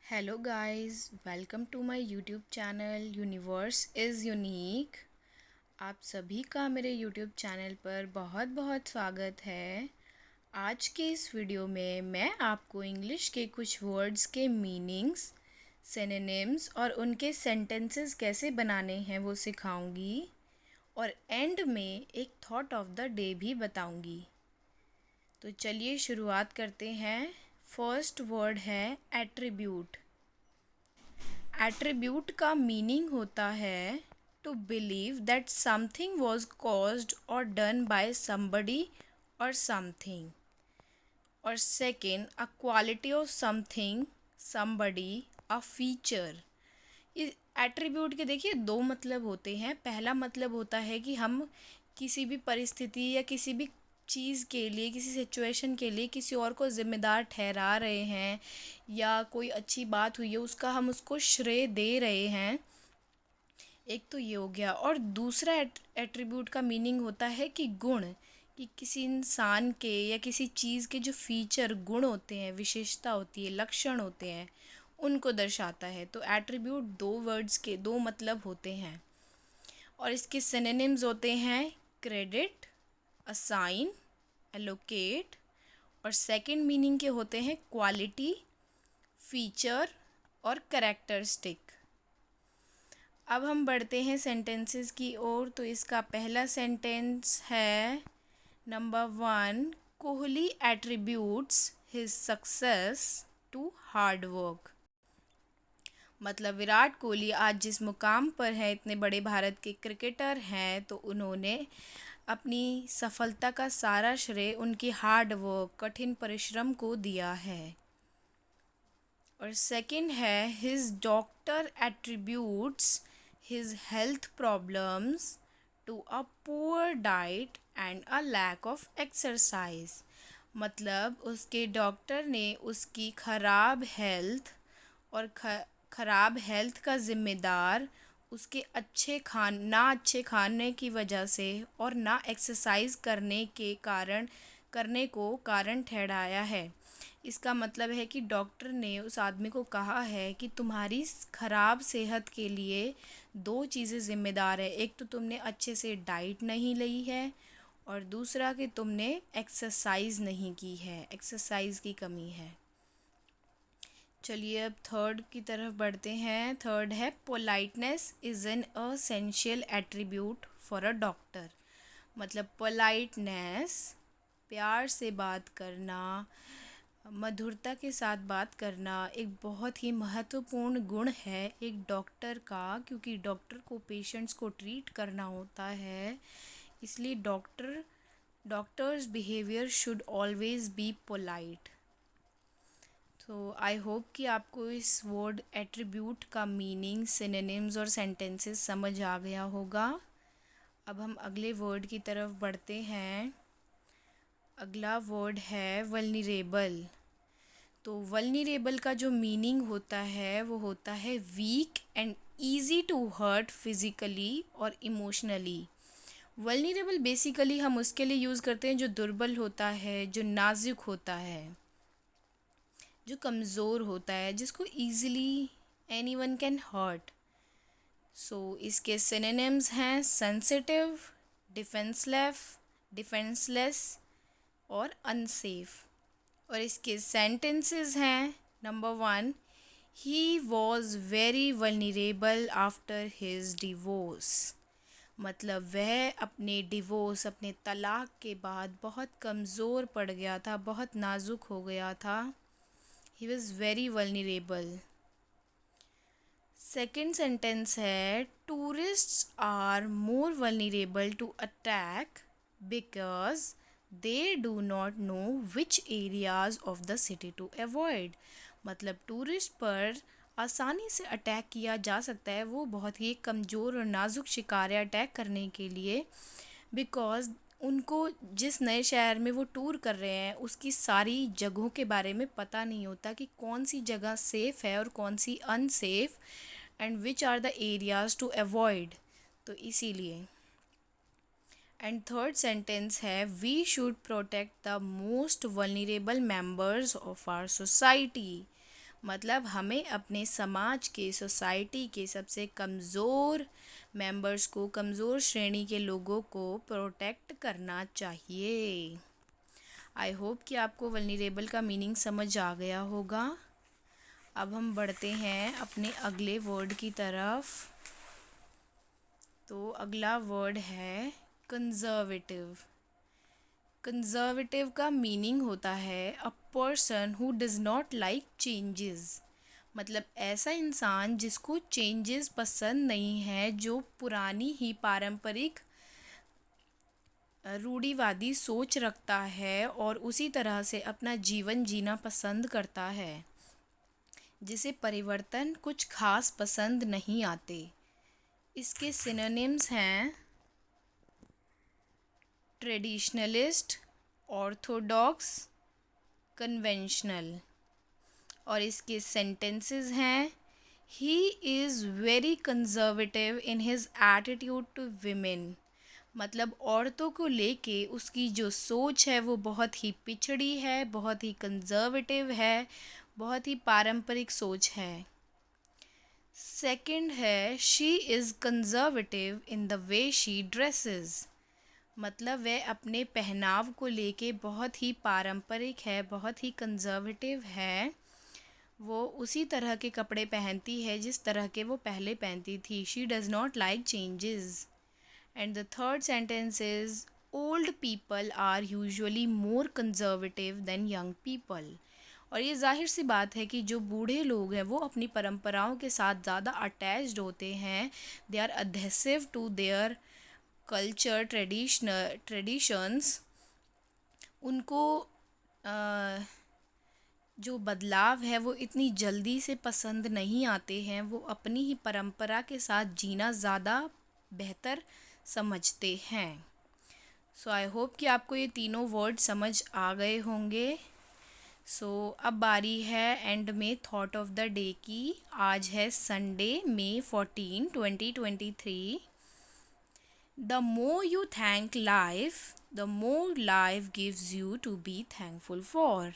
Hello guys, welcome to my YouTube channel universe is unique. आप सभी का मेरे यूट्यूब चैनल पर बहुत बहुत स्वागत है। आज के इस वीडियो में मैं आपको इंग्लिश के कुछ वर्ड्स के मीनिंग्स, सिनोनिम्स और उनके सेंटेंसेस कैसे बनाने हैं वो सिखाऊंगी और एंड में एक थॉट ऑफ द डे भी बताऊंगी। तो चलिए शुरुआत करते हैं। फर्स्ट वर्ड है एट्रीब्यूट। एट्रीब्यूट का मीनिंग होता है to believe that something was caused or done by somebody or something. और second, a quality of something, somebody, a feature. इस एट्रीब्यूट के देखिए दो मतलब होते हैं। पहला मतलब होता है कि हम किसी भी परिस्थिति या किसी भी चीज़ के लिए, किसी सिचुएशन के लिए किसी और को ज़िम्मेदार ठहरा रहे हैं, या कोई अच्छी बात हुई है उसका हम उसको श्रेय दे रहे हैं। एक तो ये हो गया। और दूसरा एट्रीब्यूट का मीनिंग होता है कि गुण, कि किसी इंसान के या किसी चीज़ के जो फीचर, गुण होते हैं, विशेषता होती है, लक्षण होते हैं, उनको दर्शाता है। तो एट्रीब्यूट दो वर्ड्स के दो मतलब होते हैं। और इसके सिनोनिम्स होते हैं क्रेडिट, असाइन, एलोकेट। और सेकंड मीनिंग के होते हैं क्वालिटी, फीचर और कैरेक्टरिस्टिक। अब हम बढ़ते हैं सेंटेंसेस की ओर। तो इसका पहला सेंटेंस है number 1, Kohli attributes his success to hard work. मतलब विराट कोहली आज जिस मुकाम पर है, इतने बड़े भारत के क्रिकेटर हैं, तो उन्होंने अपनी सफलता का सारा श्रेय उनकी हार्ड वर्क, कठिन परिश्रम को दिया है। और सेकंड है his doctor attributes his health problems to a poor diet and a lack of exercise. मतलब उसके डॉक्टर ने उसकी ख़राब हेल्थ और ख़राब हेल्थ का ज़िम्मेदार उसके ना अच्छे खाने की वजह से और ना एक्सरसाइज करने को कारण ठहराया है। इसका मतलब है कि डॉक्टर ने उस आदमी को कहा है कि तुम्हारी ख़राब सेहत के लिए दो चीज़ें ज़िम्मेदार है। एक तो तुमने अच्छे से डाइट नहीं ली है, और दूसरा कि तुमने एक्सरसाइज नहीं की है, एक्सरसाइज की कमी है। चलिए अब थर्ड की तरफ बढ़ते हैं। थर्ड है politeness is an essential attribute for a doctor. मतलब पोलाइटनेस, प्यार से बात करना, मधुरता के साथ बात करना एक बहुत ही महत्वपूर्ण गुण है एक डॉक्टर का, क्योंकि डॉक्टर को पेशेंट्स को ट्रीट करना होता है। इसलिए doctors behaviour should always be polite. तो आई होप कि आपको इस वर्ड एट्रीब्यूट का मीनिंग, सिनोनिम्स और सेंटेंसेस समझ आ गया होगा। अब हम अगले वर्ड की तरफ बढ़ते हैं। अगला वर्ड है वल्नरेबल। तो वल्नरेबल का जो मीनिंग होता है वो होता है weak and easy to hurt physically or emotionally. Vulnerable basically हम उसके लिए यूज़ करते हैं जो दुर्बल होता है, जो नाजुक होता है, जो कमज़ोर होता है, जिसको ईज़िली एनीवन कैन हर्ट। सो इसके सिनोनिम्स हैं सेंसिटिव, डिफेंसलेस और अनसेफ। और इसके सेंटेंसेस हैं number 1, he was very vulnerable after his divorce. मतलब वह अपने डिवोर्स, अपने तलाक के बाद बहुत कमज़ोर पड़ गया था, बहुत नाजुक हो गया था। He was very vulnerable. Second sentence है tourists are more vulnerable to attack because they do not know which areas of the city to avoid. मतलब टूरिस्ट पर आसानी से अटैक किया जा सकता है, वो बहुत ही कमज़ोर और नाजुक शिकार है अटैक करने के लिए, बिकॉज़ उनको जिस नए शहर में वो टूर कर रहे हैं उसकी सारी जगहों के बारे में पता नहीं होता कि कौन सी जगह सेफ़ है और कौन सी unsafe, and which are the areas to avoid. तो इसीलिए। एंड थर्ड सेंटेंस है we should protect the most vulnerable members of our society. मतलब हमें अपने समाज के, सोसाइटी के सबसे कमज़ोर मेंबर्स को, कमज़ोर श्रेणी के लोगों को प्रोटेक्ट करना चाहिए। आई होप कि आपको वल्नरेबल का मीनिंग समझ आ गया होगा। अब हम बढ़ते हैं अपने अगले वर्ड की तरफ। तो अगला वर्ड है कंजर्वेटिव। कंजर्वेटिव का मीनिंग होता है a person who does not like changes. मतलब ऐसा इंसान जिसको चेंजेस पसंद नहीं है, जो पुरानी ही पारंपरिक रूढ़िवादी सोच रखता है और उसी तरह से अपना जीवन जीना पसंद करता है, जिसे परिवर्तन कुछ खास पसंद नहीं आते। इसके सिनोनिम्स हैं ट्रेडिशनलिस्ट, ऑर्थोडॉक्स, कन्वेंशनल। और इसके सेंटेंसेस हैं he is very conservative in his attitude to women. मतलब औरतों को लेके उसकी जो सोच है वो बहुत ही पिछड़ी है, बहुत ही कंजर्वेटिव है, बहुत ही पारंपरिक सोच है। सेकंड है she is conservative in the way she dresses. मतलब वह अपने पहनाव को लेके बहुत ही पारंपरिक है, बहुत ही कंजर्वेटिव है। वो उसी तरह के कपड़े पहनती है जिस तरह के वो पहले पहनती थी। She does not like changes. And the third sentence is old people are usually more conservative than young people. और ये जाहिर सी बात है कि जो बूढ़े लोग हैं वो अपनी परंपराओं के साथ ज़्यादा अटैच्ड होते हैं। They are adhesive to their culture, traditions. उनको जो बदलाव है वो इतनी जल्दी से पसंद नहीं आते हैं। वो अपनी ही परंपरा के साथ जीना ज़्यादा बेहतर समझते हैं। सो आई होप कि आपको ये तीनों वर्ड समझ आ गए होंगे। सो अब बारी है एंड में थॉट ऑफ द डे की। आज है Sunday, May 14, 2023। The more you thank life, the more life gives you to be thankful for.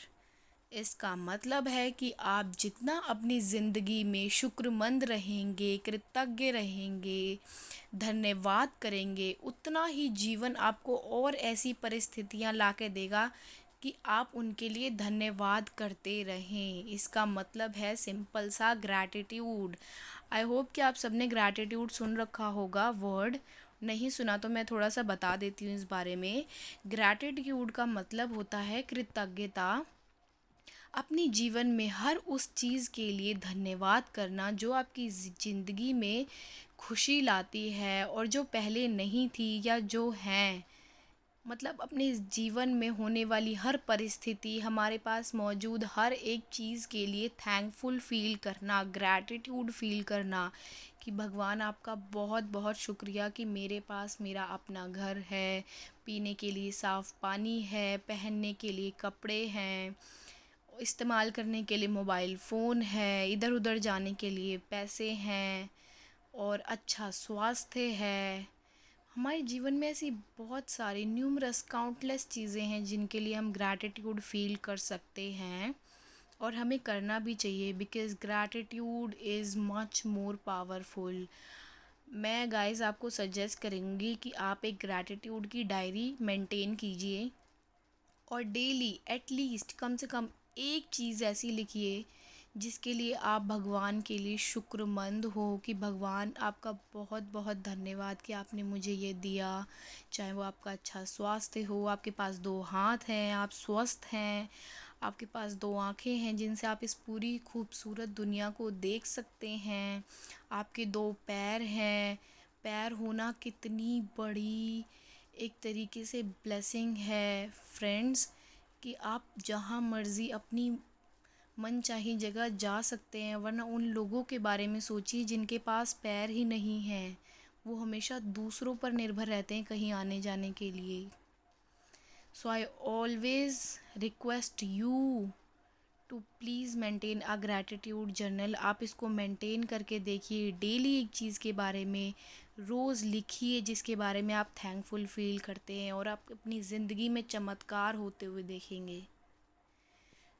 इसका मतलब है कि आप जितना अपनी ज़िंदगी में शुक्रमंद रहेंगे, कृतज्ञ रहेंगे, धन्यवाद करेंगे, उतना ही जीवन आपको और ऐसी परिस्थितियां ला के देगा कि आप उनके लिए धन्यवाद करते रहें। इसका मतलब है सिंपल सा ग्रैटिट्यूड। आई होप कि आप सबने ग्रैटिट्यूड सुन रखा होगा वर्ड। नहीं सुना तो मैं थोड़ा सा बता देती हूँ इस बारे में। ग्रैटिट्यूड का मतलब होता है कृतज्ञता। अपनी जीवन में हर उस चीज़ के लिए धन्यवाद करना जो आपकी ज़िंदगी में खुशी लाती है और जो पहले नहीं थी या जो हैं। मतलब अपने जीवन में होने वाली हर परिस्थिति, हमारे पास मौजूद हर एक चीज़ के लिए थैंकफुल फ़ील करना, ग्रैटिट्यूड फ़ील करना कि भगवान आपका बहुत बहुत शुक्रिया कि मेरे पास मेरा अपना घर है, पीने के लिए साफ़ पानी है, पहनने के लिए कपड़े हैं, इस्तेमाल करने के लिए मोबाइल फ़ोन है, इधर उधर जाने के लिए पैसे हैं और अच्छा स्वास्थ्य है। हमारे जीवन में ऐसी बहुत सारी न्यूमरस काउंटलेस चीज़ें हैं जिनके लिए हम ग्रैटिट्यूड फ़ील कर सकते हैं और हमें करना भी चाहिए, because gratitude is much more powerful. मैं गाइस आपको सजेस्ट करूँगी कि आप एक ग्रैटिट्यूड की डायरी मेंटेन कीजिए और डेली एटलीस्ट कम से कम एक चीज़ ऐसी लिखिए जिसके लिए आप भगवान के लिए शुक्रमंद हो कि भगवान आपका बहुत बहुत धन्यवाद कि आपने मुझे ये दिया। चाहे वो आपका अच्छा स्वास्थ्य हो, आपके पास 2 हाथ हैं, आप स्वस्थ हैं, आपके पास 2 आँखें हैं जिनसे आप इस पूरी खूबसूरत दुनिया को देख सकते हैं, आपके 2 पैर हैं। पैर होना कितनी बड़ी एक तरीके से ब्लेसिंग है फ्रेंड्स, कि आप जहाँ मर्ज़ी अपनी मनचाही जगह जा सकते हैं। वरना उन लोगों के बारे में सोचिए जिनके पास पैर ही नहीं हैं, वो हमेशा दूसरों पर निर्भर रहते हैं कहीं आने जाने के लिए। So I always request you to please maintain a gratitude journal. आप इसको मेंटेन करके देखिए, डेली एक चीज़ के बारे में रोज़ लिखिए जिसके बारे में आप थैंकफुल फील करते हैं और आप अपनी ज़िंदगी में चमत्कार होते हुए देखेंगे।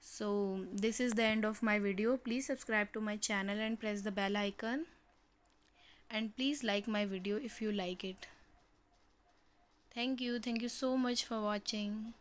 So this is the end of my video. Please subscribe to my channel and press the bell icon, and please like my video if you like it. Thank you so much for watching.